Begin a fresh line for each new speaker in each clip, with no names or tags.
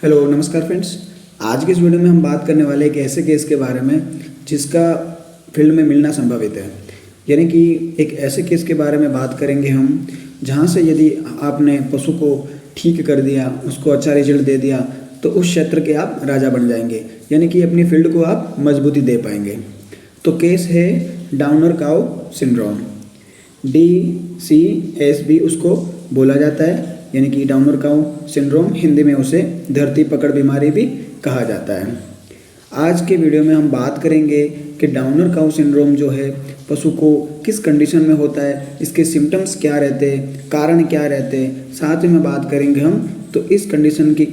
Hello नमस्कार friends. आज के इस वीडियो में हम बात करने वाले एक ऐसे केस के बारे में जिसका फील्ड में मिलना संभावित है। यानी कि एक ऐसे केस के बारे में बात करेंगे हम जहां से यदि आपने पशु को ठीक कर दिया, उसको अच्छा रिजल्ट दे दिया, तो उस क्षेत्र के आप राजा बन जाएंगे, यानी कि अपनी फील्ड को आप मजबूती दे पाएंगे। तो केस है डाउनर काउ सिंड्रोम, DCSB उसको बोला जाता है, यानी कि डाउनर काउ सिंड्रोम, हिंदी में उसे धरती पकड़ बीमारी भी कहा जाता है। आज के वीडियो में हम बात करेंगे कि डाउनर काउ सिंड्रोम जो है पशु को किस कंडीशन में होता है, इसके सिम्टम्स क्या रहते हैं, कारण क्या रहते हैं, साथ में बात करेंगे हम तो इस कंडीशन की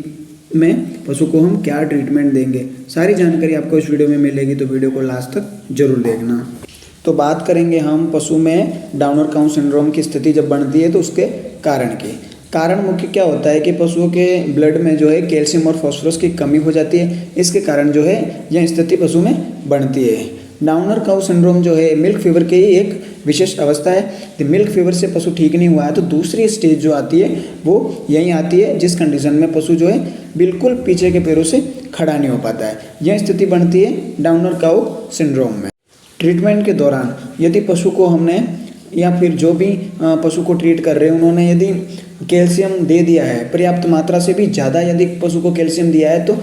में पशु को हम क्या ट्रीटमेंट देंगे। सारी जानकारी आपको इस वीडियो में मिलेगी, तो वीडियो को लास्ट तक जरूर देखना। तो बात करेंगे हम पशु में डाउनर काउ सिंड्रोम की स्थिति जब बनती है तो उसके कारण की। कारण मुख्य क्या होता है कि पशुओं के ब्लड में जो है कैल्शियम और फास्फोरस की कमी हो जाती है। इसके कारण जो है यह स्थिति पशु में बनती है। डाउनर काउ सिंड्रोम जो है मिल्क फीवर की एक विशेष अवस्था है। तो मिल्क फीवर से पशु ठीक नहीं हुआ है तो दूसरी स्टेज जो आती है वो यही आती है, जिस कंडीशन में पशु जो है बिल्कुल पीछे के पैरों से खड़ा नहीं हो पाता है। यह स्थिति बनती है डाउनर काउ सिंड्रोम में। ट्रीटमेंट के दौरान यदि पशु को हमने या फिर जो भी पशु को ट्रीट कर रहे हैं उन्होंने यदि कैल्शियम दे दिया है, पर्याप्त मात्रा से भी ज़्यादा यदि पशु को कैल्शियम दिया है तो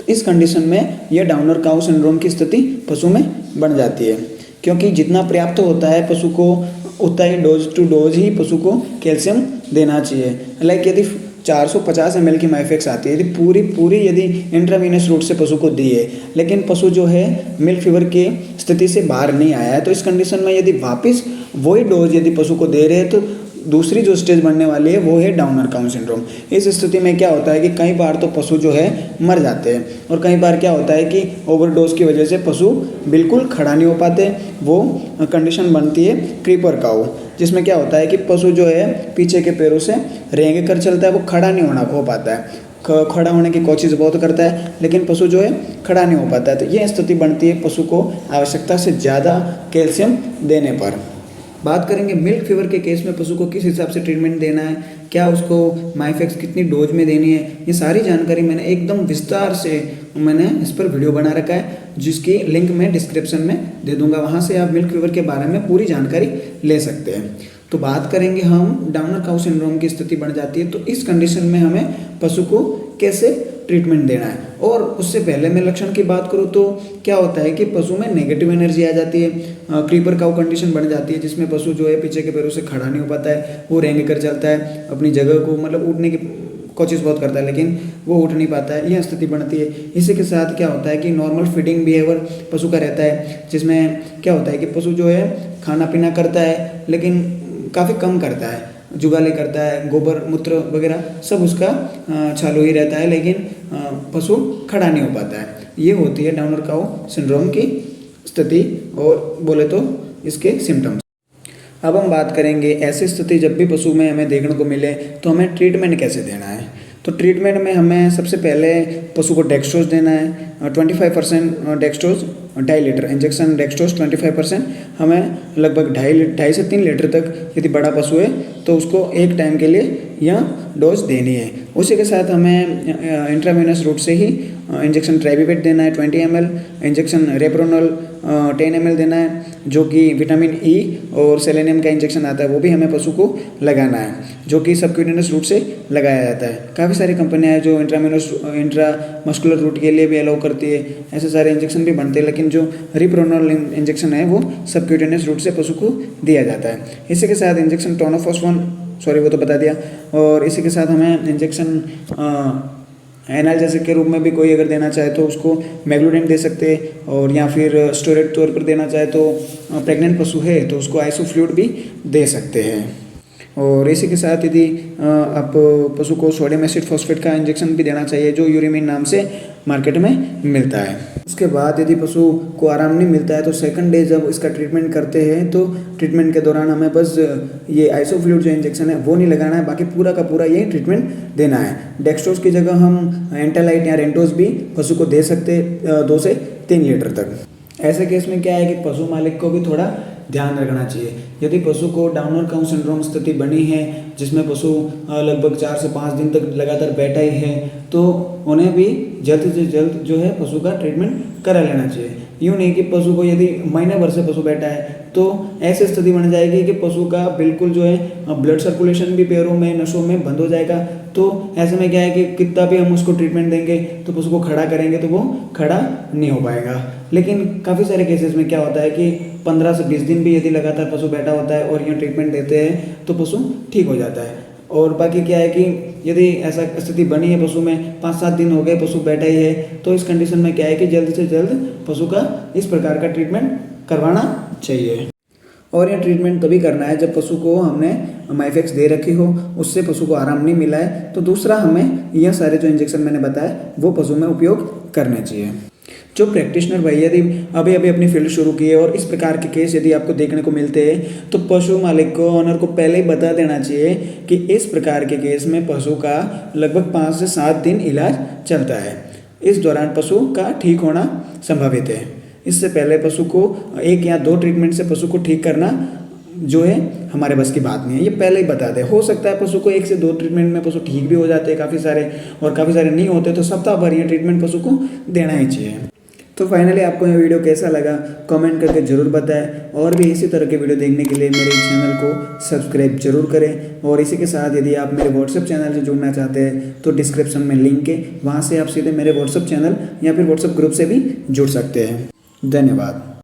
इस कंडीशन में यह डाउनर काउ सिंड्रोम की स्थिति पशु में बन जाती है। क्योंकि जितना पर्याप्त होता है पशु को उतना ही डोज टू डोज ही पशु को कैल्शियम देना चाहिए। लाइक यदि 450 ml की माइफेक्स आती है, यदि पूरी यदि इंट्रावीनस रूट से पशु को दी है, लेकिन पशु जो है मिल्क फीवर की स्थिति से बाहर नहीं आया है, तो इस कंडीशन में यदि वापस वही डोज यदि पशु को दे रहे हैं तो दूसरी जो स्टेज बनने वाली है वो है डाउनर काउ सिंड्रोम। इस स्थिति में क्या होता है कि कई बार तो पशु जो है मर जाते हैं, और कई बार क्या होता है कि ओवरडोज की वजह से पशु बिल्कुल खड़ा नहीं हो पाते। वो कंडीशन बनती है क्रीपर काउ, जिसमें क्या होता है कि पशु जो है पीछे के पैरों से रेंग कर चलता है, वो खड़ा नहीं होना हो पाता है। खड़ा होने की कोशिश बहुत करता है लेकिन पशु जो है खड़ा नहीं हो पाता है। तो ये स्थिति बनती है पशु को आवश्यकता से ज़्यादा कैल्शियम देने पर। बात करेंगे मिल्क फीवर के केस में पशु को किस हिसाब से ट्रीटमेंट देना है, क्या उसको माइफेक्स कितनी डोज में देनी है, ये सारी जानकारी मैंने एकदम विस्तार से इस पर वीडियो बना रखा है, जिसकी लिंक मैं डिस्क्रिप्शन में दे दूंगा। वहाँ से आप मिल्क फीवर के बारे में पूरी जानकारी ले सकते हैं। तो बात करेंगे हम डाउनर काउ सिंड्रोम की स्थिति बन जाती है तो इस कंडीशन में हमें पशु को कैसे ट्रीटमेंट देना है। और उससे पहले मैं लक्षण की बात करूँ तो क्या होता है कि पशु में नेगेटिव एनर्जी आ जाती है, क्रीपर काउ कंडीशन बन जाती है, जिसमें पशु जो है पीछे के पैरों से खड़ा नहीं हो पाता है, वो रेंग कर चलता है, अपनी जगह को मतलब उठने की कोशिश बहुत करता है लेकिन वो उठ नहीं पाता है। यह स्थिति बनती है। इसी के साथ क्या होता है कि नॉर्मल फीडिंग बिहेवियर पशु का रहता है, जिसमें क्या होता है कि पशु जो है खाना पीना करता है लेकिन काफ़ी कम करता है, जुगाली करता है, गोबर मूत्र वगैरह सब उसका चालू ही रहता है, लेकिन पशु खड़ा नहीं हो पाता है। ये होती है डाउनर काउ सिंड्रोम की स्थिति और बोले तो इसके सिम्टम्स। अब हम बात करेंगे ऐसी स्थिति जब भी पशु में हमें देखने को मिले तो हमें ट्रीटमेंट कैसे देना है। तो ट्रीटमेंट में हमें सबसे पहले पशु को डेक्सट्रोज देना है, 25% डेक्सट्रोज 2.5 लीटर इंजेक्शन डेक्सट्रोज 25%, हमें लगभग 2.5 से 3 लीटर तक यदि बड़ा पशु है तो उसको एक टाइम के लिए यह डोज देनी है। उसी के साथ हमें इंट्रावेनस रूट से ही इंजेक्शन ट्राइबिवेट देना है 20 ml, इंजेक्शन रेप्रोनल 10 ml देना है, जो कि विटामिन ई और सेलेनियम का इंजेक्शन आता है, वो भी हमें पशु को लगाना है, जो कि सबक्यूटेनियस रूट से लगाया जाता है। काफ़ी सारी कंपनियां हैं जो इंट्रामस्कुलर रूट के लिए भी अलाउ करती है, ऐसे सारे इंजेक्शन भी बनते हैं, लेकिन जो रिप्रोनल इंजेक्शन है वो सबक्यूटेनियस रूट से पशु को दिया जाता है। इसी के साथ इंजेक्शन टोनोफॉस्फोन, सॉरी वो तो बता दिया, और इसी के साथ हमें इंजेक्शन एनाल्जेसिक के रूप में भी कोई अगर देना चाहे तो उसको मैग्लूडेंट दे सकते हैं, और या फिर स्टेरॉइड तौर पर देना चाहे तो प्रेग्नेंट पशु है तो उसको आइसोफ्लूइड भी दे सकते हैं। और इसी के साथ यदि आप पशु को सोडियम एसिड फॉस्फेट का इंजेक्शन भी देना चाहिए, जो यूरिमिन नाम से मार्केट में मिलता है। उसके बाद यदि पशु को आराम नहीं मिलता है तो सेकंड डे जब इसका ट्रीटमेंट करते हैं तो ट्रीटमेंट के दौरान हमें बस ये आइसोफ्लूइड जो इंजेक्शन है वो नहीं लगाना है, बाकी पूरा का पूरा ये ट्रीटमेंट देना है। डेक्सट्रोज की जगह हम एंटालाइट या रेंटोज भी पशु को दे सकते 2 से 3 लीटर तक। ऐसे केस में क्या है कि पशु मालिक को भी थोड़ा ध्यान रखना चाहिए। यदि पशु को डाउनर काउ सिंड्रोम स्थिति बनी है जिसमें पशु लगभग 4 से 5 दिन तक लगातार बैठा ही है तो उन्हें भी जल्द से जल्द जो है पशु का ट्रीटमेंट करा लेना चाहिए। यूँ नहीं कि पशु को यदि महीने भर से पशु बैठा है तो ऐसी स्थिति बन जाएगी कि पशु का बिल्कुल जो है ब्लड सर्कुलेशन भी पैरों में नसों में बंद हो जाएगा। तो ऐसे में क्या है कि कितना भी हम उसको ट्रीटमेंट देंगे तो पशु को खड़ा करेंगे तो वो खड़ा नहीं हो पाएगा। लेकिन काफ़ी सारे केसेस में क्या होता है कि 15 से 20 दिन भी यदि लगातार पशु बैठा होता है और यहाँ ट्रीटमेंट देते हैं तो पशु ठीक हो जाता है। और बाकी क्या है कि यदि ऐसा स्थिति बनी है पशु में 5-7 दिन हो गए पशु बैठा ही है तो इस कंडीशन में क्या है कि जल्द से जल्द पशु का इस प्रकार का ट्रीटमेंट करवाना चाहिए। और यह ट्रीटमेंट तभी करना है जब पशु को हमने माइफेक्स दे रखी हो, उससे पशु को आराम नहीं मिला है तो दूसरा हमें यह सारे जो इंजेक्शन मैंने बताया वो पशु में उपयोग करने चाहिए। जो प्रैक्टिशनर भाई यदि अभी अभी अपनी फील्ड शुरू की है और इस प्रकार के केस यदि आपको देखने को मिलते हैं तो पशु मालिक को ऑनर को पहले ही बता देना चाहिए कि इस प्रकार के केस में पशु का लगभग 5 से 7 दिन इलाज चलता है। इस दौरान पशु का ठीक होना संभावित है। इससे पहले पशु को 1 या 2 ट्रीटमेंट से पशु को ठीक करना जो है हमारे बस की बात नहीं है, ये पहले ही बता दें। हो सकता है पशु को 1 से 2 ट्रीटमेंट में पशु ठीक भी हो जाते हैं काफ़ी सारे, और काफ़ी सारे नहीं होते तो सप्ताह भर ये ट्रीटमेंट पशु को देना ही चाहिए। तो फाइनली आपको ये वीडियो कैसा लगा कमेंट करके ज़रूर बताएं, और भी इसी तरह के वीडियो देखने के लिए मेरे चैनल को सब्सक्राइब जरूर करें। और इसी के साथ यदि आप मेरे व्हाट्सएप चैनल से जुड़ना चाहते हैं तो डिस्क्रिप्शन में लिंक है, वहाँ से आप सीधे मेरे व्हाट्सएप चैनल या फिर व्हाट्सएप ग्रुप से भी जुड़ सकते हैं। धन्यवाद।